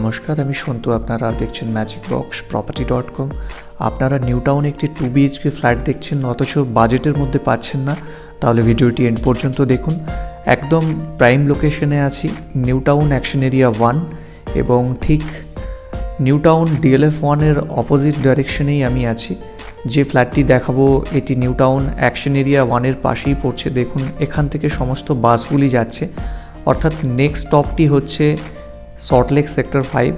নমস্কার, আমি সন্তু। আপনারা দেখছেন magicboxproperty.com। আপনারা নিউ টাউনে একটি 2 BHK ফ্ল্যাট দেখছেন, অথচ বাজেটের মধ্যে পাচ্ছেন না, তাহলে ভিডিওটি এন্ড পর্যন্ত দেখুন। একদম প্রাইম লোকেশনে আছি, নিউ টাউন অ্যাকশন এরিয়া 1, এবং ঠিক নিউ টাউন DLF 1-এর অপোজিট ডাইরেকশনেই আমি আছি। যে ফ্ল্যাটটি দেখাবো এটি নিউ টাউন অ্যাকশন এরিয়া 1-এর পাশেই পড়ছে। দেখুন, এখান থেকে সমস্ত বাসগুলি যাচ্ছে, অর্থাৎ নেক্সট স্টপটি হচ্ছে সল্টলেক সেক্টর 5।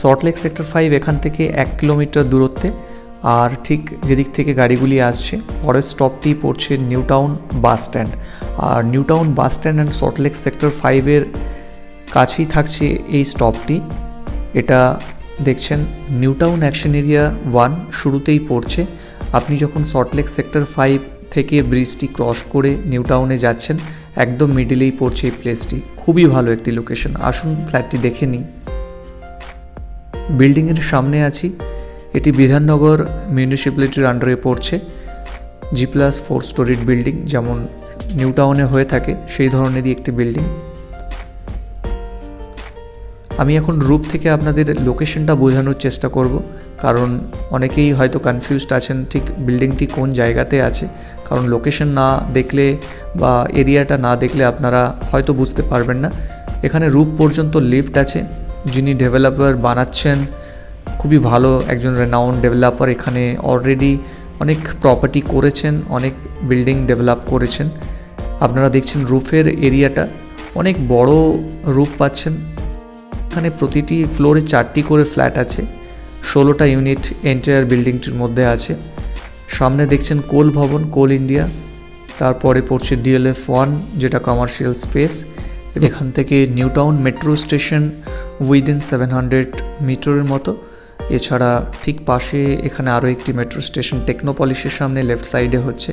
সল্টলেক সেক্টর 5 এখান থেকে 1 কিলোমিটার দূরত্বে, আর ঠিক যেদিক থেকে গাড়িগুলি আসছে পরের স্টপটি পড়ছে নিউ টাউন বাস স্ট্যান্ড। আর new town bus stand and Salt Lake sector 5-এর কাছেই থাকছে এই স্টপটি। এটা দেখছেন নিউ টাউন অ্যাকশন এরিয়া 1 শুরুতেই পড়ছে। আপনি যখন সল্টলেক সেক্টর 5 থেকে ব্রিজটি ক্রস করে নিউ টাউনে যাচ্ছেন, একদম মিডিলেই পড়ছে এই প্লেসটি। খুবই ভালো একটি লোকেশন। আসুন ফ্ল্যাটটি দেখে নিই। বিল্ডিংয়ের সামনে আছি, এটি বিধাননগর মিউনিসিপ্যালিটির আন্ডারে পড়ছে। G+4 স্টোরিড বিল্ডিং, যেমন নিউ টাউনে হয়ে থাকে সেই ধরনেরই একটি বিল্ডিং। আমি এখন রূপ থেকে আপনাদের লোকেশনটা বোঝানোর চেষ্টা করব, কারণ অনেকেই হয়তো কনফিউজড আছেন ঠিক বিল্ডিংটি কোন জায়গাতে আছে। কারণ লোকেশন না দেখলে বা এরিয়াটা না দেখলে আপনারা হয়তো বুঝতে পারবেন না। এখানে রূপ পর্যন্ত লিফট আছে। যিনি ডেভেলপার বানাচ্ছেন খুবই ভালো একজন রেনাউন্ড ডেভেলপার। এখানে অলরেডি অনেক প্রপার্টি করেছেন, অনেক বিল্ডিং ডেভেলপ করেছেন। আপনারা দেখছেন রুফের এরিয়াটা অনেক বড় রূপ পাচ্ছেন। এখানে প্রতিটি ফ্লোরে 4টি করে ফ্ল্যাট আছে, 16টা ইউনিট এন্টায়ার বিল্ডিংটির মধ্যে আছে। সামনে দেখছেন কোল ভবন, কোল ইন্ডিয়া। তারপরে পড়ছে DLF 1, যেটা কমার্শিয়াল স্পেস। এখান থেকে new town metro station within 700 মিটারের মতো। এছাড়া ঠিক পাশে এখানে আরও একটি মেট্রো স্টেশন টেকনোপলিসের সামনে লেফট সাইডে হচ্ছে।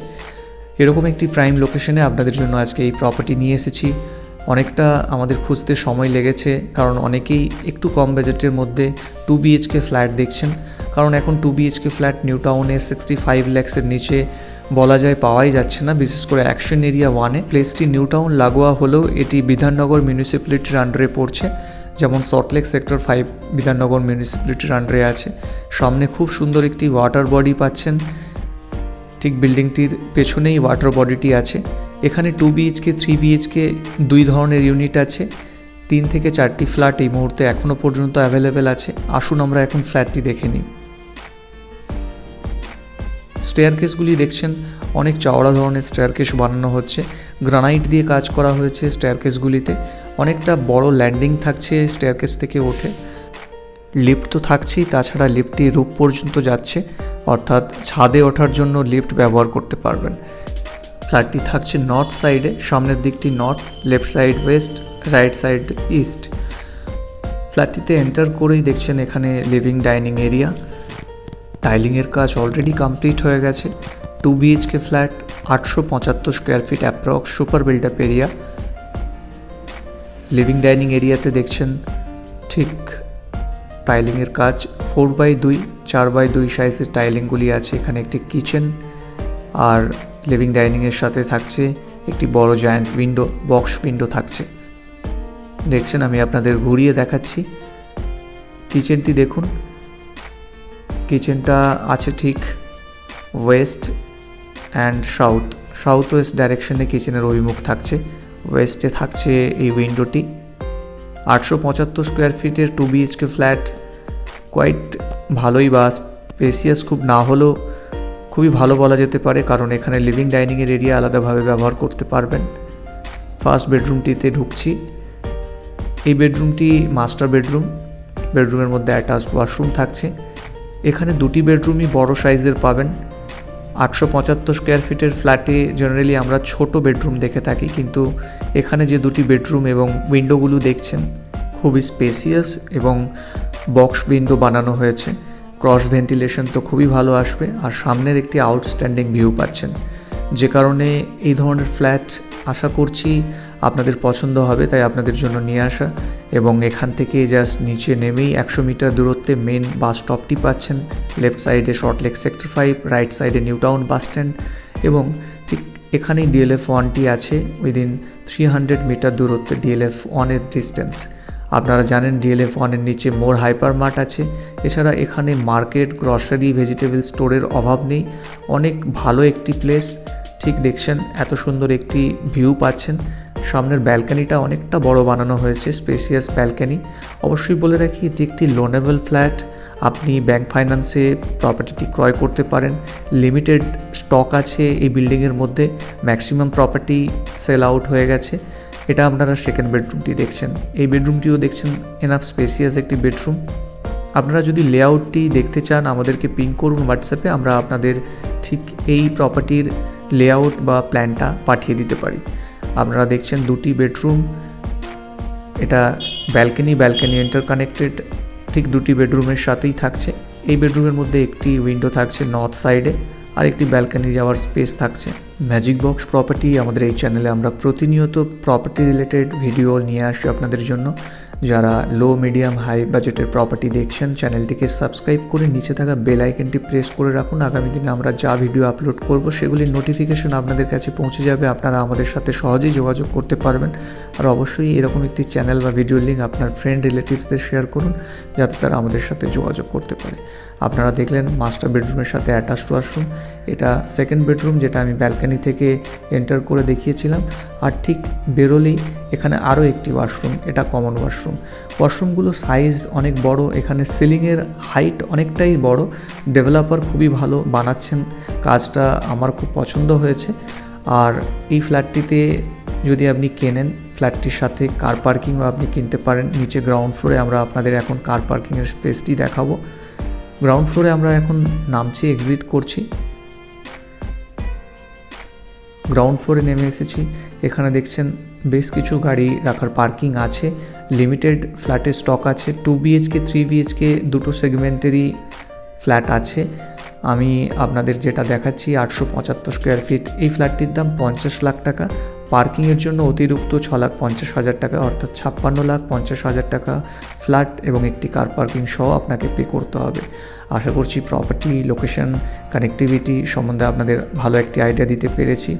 এরকম একটি প্রাইম লোকেশনে আপনাদের জন্য আজকে এই প্রপার্টি নিয়ে এসেছি। অনেকটা আমাদের খুঁজতে সময় লেগেছে, কারণ অনেকেই একটু কম বাজেটের মধ্যে 2 BHK ফ্ল্যাট দেখছেন। কারণ এখন 2 BHK ফ্ল্যাট নিউ টাউনে 65 লাখসের নিচে বলা যায় পাওয়াই যাচ্ছে না, বিশেষ করে অ্যাকশন এরিয়া 1-এ। প্লেসটি নিউ টাউন লাগোয়া হলেও এটি বিধাননগর মিউনিসিপ্যালিটির আন্ডারে পড়ছে, যেমন সল্টলেক সেক্টর 5 বিধাননগর মিউনিসিপ্যালিটির আন্ডারে আছে। সামনে খুব সুন্দর একটি ওয়াটার বডি পাচ্ছেন, ঠিক বিল্ডিংটির পেছনেই ওয়াটার বডিটি আছে। এখানে 2 BHK 3 BHK 2 ধরনের ইউনিট আছে। 3 থেকে 4টি ফ্ল্যাট এই মুহূর্তে এখনও পর্যন্ত অ্যাভেলেবেল আছে। আসুন আমরা এখন ফ্ল্যাটটি দেখে নিই। স্টেয়ারকেসগুলি দেখছেন অনেক চওড়া ধরনের স্টেয়ারকেস বানানো হচ্ছে, গ্রানাইট দিয়ে কাজ করা হয়েছে স্টেয়ারকেসগুলিতে। অনেকটা বড় ল্যান্ডিং থাকছে স্টেয়ারকেস থেকে ওঠে। লিফট তো থাকছেই, তাছাড়া লিফটটি রূপ পর্যন্ত যাচ্ছে, অর্থাৎ ছাদে ওঠার জন্য লিফট ব্যবহার করতে পারবেন। ফ্ল্যাটটি থাকছে নর্থ সাইডে, সামনের দিকটি north, left side west, right side east. ফ্ল্যাটটিতে এন্টার করেই দেখছেন এখানে লিভিং ডাইনিং এরিয়া। টাইলিংয়ের কাজ অলরেডি কমপ্লিট হয়ে গেছে। 2 BHK flat, 875 square feet approx, super build up area. Living dining এরিয়াতে দেখছেন ঠিক টাইলিংয়ের কাজ 4x2, 4x2 সাইজের টাইলিংগুলি আছে। এখানে একটি কিচেন আর লিভিং ডাইনিংয়ের সাথে থাকছে একটি বড় জায়ান্ট উইন্ডো, বক্স উইন্ডো থাকছে। দেখছেন, আমি আপনাদের ঘুরিয়ে দেখাচ্ছি। কিচেনটি দেখুন, কিচেনটা আছে ঠিক ওয়েস্ট অ্যান্ড সাউথ ওয়েস্ট ডাইরেকশনে কিচেনের অভিমুখ থাকছে। ওয়েস্টে থাকছে এই উইন্ডোটি। 875 স্কোয়ার ফিটের 2 BHK ফ্ল্যাট কোয়াইট ভালোই, বা স্পেসিয়াস খুব না হলেও খুবই ভালো বলা যেতে পারে, কারণ এখানে লিভিং ডাইনিংয়ের এরিয়া আলাদাভাবে ব্যবহার করতে পারবেন। ফার্স্ট বেডরুমটিতে ঢুকছি। এই বেডরুমটি মাস্টার বেডরুম। বেডরুমের মধ্যে অ্যাটাচড ওয়াশরুম থাকছে। এখানে 2টি বেডরুমই বড় সাইজের পাবেন। 875 স্কোয়ার ফিটের ফ্ল্যাটে জেনারেলি আমরা ছোট বেডরুম দেখে থাকি, কিন্তু এখানে যে 2টি বেডরুম এবং উইন্ডোগুলো দেখছেন খুবই স্পেসিয়াস এবং বক্স উইন্ডো বানানো হয়েছে। ক্রস ভেন্টিলেশন তো খুবই ভালো আসবে, আর সামনের একটি আউটস্ট্যান্ডিং ভিউ পাচ্ছেন, যে কারণে এই ধরনের ফ্ল্যাট আশা করছি আপনাদের পছন্দ হবে, তাই আপনাদের জন্য নিয়ে আসা। এবং এখান থেকে জাস্ট নিচে নেমেই 100 মিটার দূরত্বে মেন বাস স্টপটি পাচ্ছেন। লেফট সাইডে সল্টলেক সেক্টর 5, রাইট সাইডে নিউ টাউন বাস স্ট্যান্ড, এবং ঠিক এখানেই DLF 1টি আছে উইদিন 300 মিটার দূরত্বে। DLF 1-এর ডিস্টেন্স আপনারা জানেন DLF 1-এর নিচে মোর হাইপার মার্ট আছে। এছাড়া এখানে মার্কেট, গ্রসারি, ভেজিটেবল স্টোরের অভাব নেই। অনেক ভালো একটি প্লেস। ঠিক দেখছেন এত সুন্দর একটি ভিউ পাচ্ছেন। সামনের ব্যালকানিটা অনেকটা বড় বানানো হয়েছে, স্পেসিয়াস ব্যালকানি। অবশ্যই বলে রাখি এটি একটি লোনেবল ফ্ল্যাট। আপনি ব্যাংক ফাইন্যান্সে প্রপার্টিটি ক্রয় করতে পারেন। লিমিটেড স্টক আছে এই বিল্ডিংয়ের মধ্যে, ম্যাক্সিমাম প্রপার্টি সেল আউট হয়ে গেছে। এটা আপনারা সেকেন্ড বেডরুমটি দেখছেন। এই বেডরুমটিও দেখছেন এনাফ স্পেসিয়াস একটি বেডরুম। আপনারা যদি লেআউটটি দেখতে চান আমাদেরকে পিং করুন হোয়াটসঅ্যাপে, আমরা আপনাদের ঠিক এই প্রপার্টির লেআউট বা প্ল্যানটা পাঠিয়ে দিতে পারি। আপনারা দেখছেন দুটি বেডরুম, এটা ব্যালকানি ইন্টারকানেক্টেড, ঠিক দুটি বেডরুমের সাথেই থাকছে। এই বেডরুমের মধ্যে একটি উইন্ডো থাকছে নর্থ সাইডে, আর একটি ব্যালকানি যাওয়ার স্পেস থাকছে। ম্যাজিক বক্স প্রপার্টি, আমাদের এই চ্যানেলে আমরা প্রতিনিয়ত প্রপার্টি রিলেটেড ভিডিও নিয়ে আসি আপনাদের জন্য। যারা লো, মিডিয়াম, হাই বাজেটের প্রপার্টি দেখছেন চ্যানেলটিকে সাবস্ক্রাইব করে নিচে থাকা বেল আইকনটি প্রেস করে রাখুন। আগামী দিনে আমরা যা ভিডিও আপলোড করব সেগুলির নোটিফিকেশন আপনাদের কাছে পৌঁছে যাবে। আপনারা আমাদের সাথে সহজেই যোগাযোগ করতে পারবেন। আর অবশ্যই এরকম একটি চ্যানেল বা ভিডিও লিঙ্ক আপনার ফ্রেন্ড রিলেটিভসদের শেয়ার করুন, যাতে তারা আমাদের সাথে যোগাযোগ করতে পারে। আপনারা দেখলেন মাস্টার বেডরুমের সাথে অ্যাটাচড ওয়াশরুম। এটা সেকেন্ড বেডরুম, যেটা আমি ব্যালকানি থেকে এন্টার করে দেখিয়েছিলাম। আর ঠিক বেরোলেই এখানে আরও একটি ওয়াশরুম, এটা কমন ওয়াশরুম। ওয়াশরুমগুলো সাইজ অনেক বড়, এখানে সিলিংয়ের হাইট অনেকটাই বড়। ডেভেলপার খুবই ভালো বানাচ্ছেন, কাজটা আমার খুব পছন্দ হয়েছে। আর এই ফ্ল্যাটটিতে যদি আপনি কেনেন, ফ্ল্যাটটির সাথে কার পার্কিংও আপনি কিনতে পারেন। নিচে গ্রাউন্ড ফ্লোরে আমরা আপনাদের এখন কার পার্কিংয়ের স্পেসটি দেখাবো। গ্রাউন্ড ফ্লোরে আমরা এখন নামছি, এক্সিট করছি। গ্রাউন্ড ফ্লোরে নেমে এসেছি। এখানে দেখছেন বেশ কিছু গাড়ি রাখার পার্কিং আছে। লিমিটেড ফ্ল্যাটের স্টক আছে। 2 BHK 3 BHK দুটো সেগমেন্টেরই ফ্ল্যাট আছে। আমি আপনাদের যেটা দেখাচ্ছি 875 স্কোয়ার ফিট, এই ফ্ল্যাটটির দাম 50 লাখ টাকা। পার্কিংয়ের জন্য অতিরিক্ত 6,50,000 টাকা, অর্থাৎ 56,50,000 টাকা ফ্ল্যাট এবং একটি কার পার্কিং সহ আপনাকে পে করতে হবে। আশা করছি প্রপার্টি, লোকেশন, কানেক্টিভিটি সম্বন্ধে আপনাদের ভালো একটি আইডিয়া দিতে পেরেছি।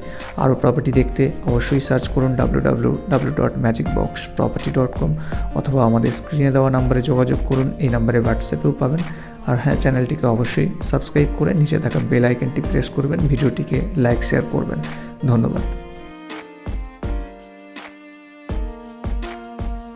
আরও প্রপার্টি দেখতে অবশ্যই সার্চ করুন www.magicboxproperty.com অথবা আমাদের স্ক্রিনে দেওয়া নাম্বারে যোগাযোগ করুন। এই নাম্বারে হোয়াটসঅ্যাপেও পাবেন। আর হ্যাঁ, চ্যানেলটিকে অবশ্যই সাবস্ক্রাইব করে নিচে থাকা বেল আইকনটি প্রেস করবেন, ভিডিওটিকে লাইক শেয়ার করবেন। ধন্যবাদ।